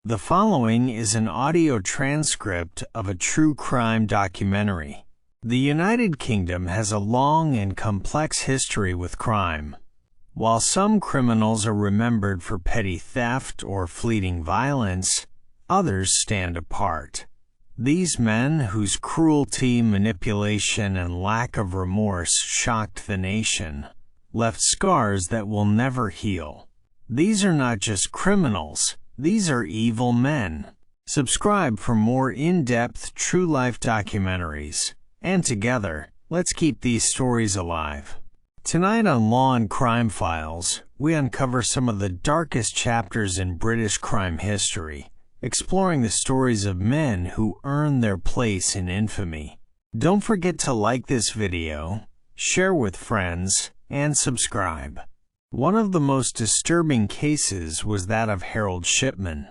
The following is an audio transcript of a true crime documentary. The United Kingdom has a long and complex history with crime. While some criminals are remembered for petty theft or fleeting violence, others stand apart. These men, whose cruelty, manipulation, and lack of remorse shocked the nation, left scars that will never heal. These are not just criminals. These are evil men. Subscribe for more in-depth true-life documentaries. And together, let's keep these stories alive. Tonight on Law and Crime Files, we uncover some of the darkest chapters in British crime history, exploring the stories of men who earned their place in infamy. Don't forget to like this video, share with friends, and subscribe. One of the most disturbing cases was that of Harold Shipman.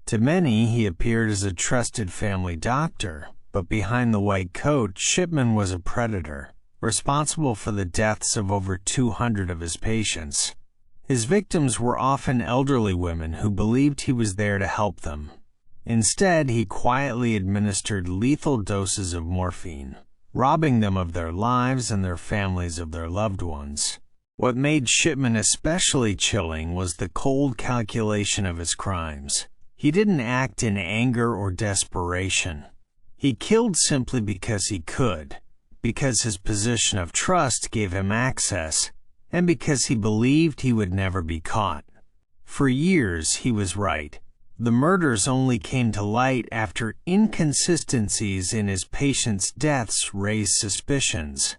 To many, he appeared as a trusted family doctor, but behind the white coat, Shipman was a predator, responsible for the deaths of over 200 of his patients. His victims were often elderly women who believed he was there to help them. Instead, he quietly administered lethal doses of morphine, robbing them of their lives and their families of their loved ones. What made Shipman especially chilling was the cold calculation of his crimes. He didn't act in anger or desperation. He killed simply because he could, because his position of trust gave him access, and because he believed he would never be caught. For years, he was right. The murders only came to light after inconsistencies in his patients' deaths raised suspicions.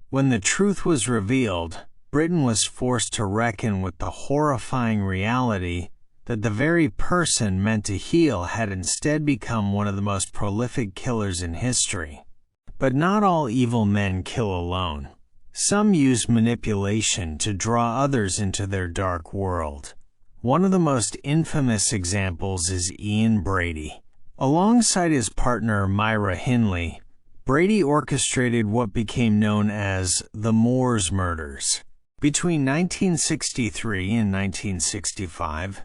When the truth was revealed, Britain was forced to reckon with the horrifying reality that the very person meant to heal had instead become one of the most prolific killers in history. But not all evil men kill alone. Some use manipulation to draw others into their dark world. One of the most infamous examples is Ian Brady. Alongside his partner Myra Hindley, Brady orchestrated what became known as the Moors murders. Between 1963 and 1965,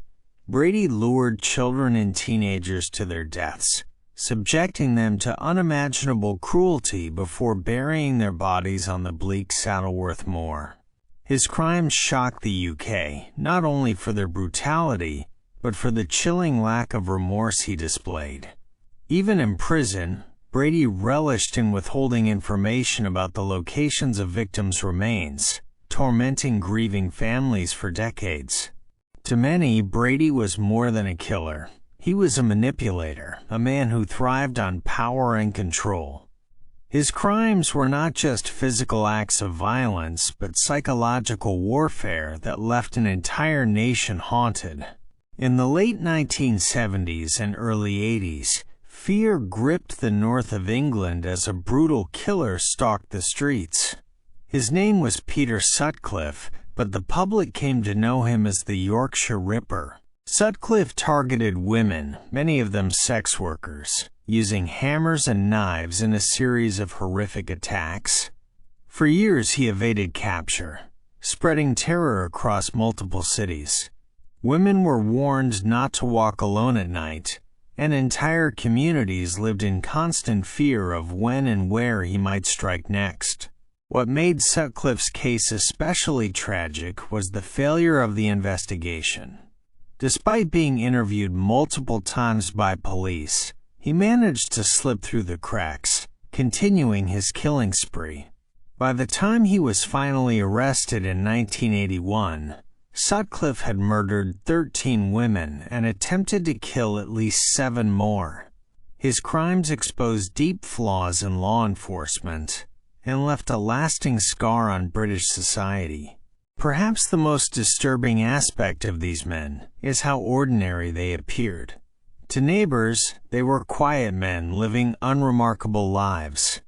Brady lured children and teenagers to their deaths, subjecting them to unimaginable cruelty before burying their bodies on the bleak Saddleworth Moor. His crimes shocked the UK, not only for their brutality, but for the chilling lack of remorse he displayed. Even in prison, Brady relished in withholding information about the locations of victims' remains, tormenting grieving families for decades. To many, Brady was more than a killer. He was a manipulator, a man who thrived on power and control. His crimes were not just physical acts of violence, but psychological warfare that left an entire nation haunted. In the late 1970s and early 80s, fear gripped the north of England as a brutal killer stalked the streets. His name was Peter Sutcliffe, but the public came to know him as the Yorkshire Ripper. Sutcliffe targeted women, many of them sex workers, using hammers and knives in a series of horrific attacks. For years he evaded capture, spreading terror across multiple cities. Women were warned not to walk alone at night, and entire communities lived in constant fear of when and where he might strike next. What made Sutcliffe's case especially tragic was the failure of the investigation. Despite being interviewed multiple times by police, he managed to slip through the cracks, continuing his killing spree. By the time he was finally arrested in 1981, Sutcliffe had murdered 13 women and attempted to kill at least 7 more. His crimes exposed deep flaws in law enforcement and left a lasting scar on British society. Perhaps the most disturbing aspect of these men is how ordinary they appeared. To neighbors, they were quiet men living unremarkable lives.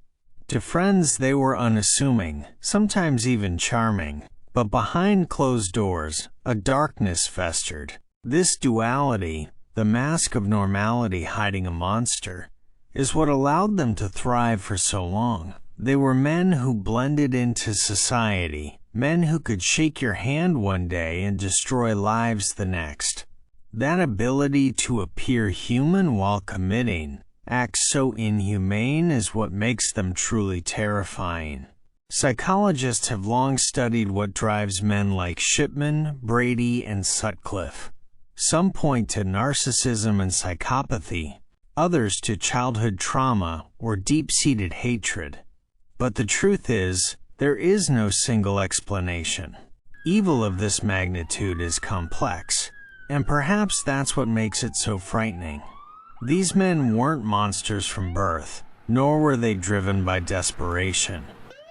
To friends, they were unassuming, sometimes even charming. But behind closed doors, a darkness festered. This duality, the mask of normality hiding a monster, is what allowed them to thrive for so long. They were men who blended into society, men who could shake your hand one day and destroy lives the next. That ability to appear human while committing acts so inhumane is what makes them truly terrifying. Psychologists have long studied what drives men like Shipman, Brady, and Sutcliffe. Some point to narcissism and psychopathy, others to childhood trauma or deep-seated hatred. But the truth is, there is no single explanation. Evil of this magnitude is complex, and perhaps that's what makes it so frightening. These men weren't monsters from birth, nor were they driven by desperation.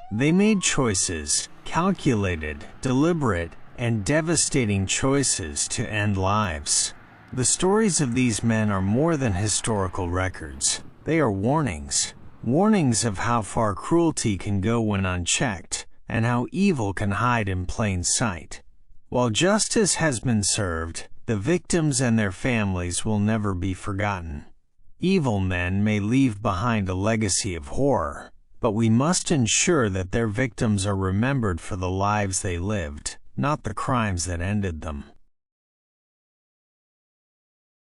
They made choices, calculated, deliberate, and devastating choices to end lives. The stories of these men are more than historical records. They are warnings. Warnings of how far cruelty can go when unchecked, and how evil can hide in plain sight. While justice has been served, the victims and their families will never be forgotten. Evil men may leave behind a legacy of horror, but we must ensure that their victims are remembered for the lives they lived, not the crimes that ended them.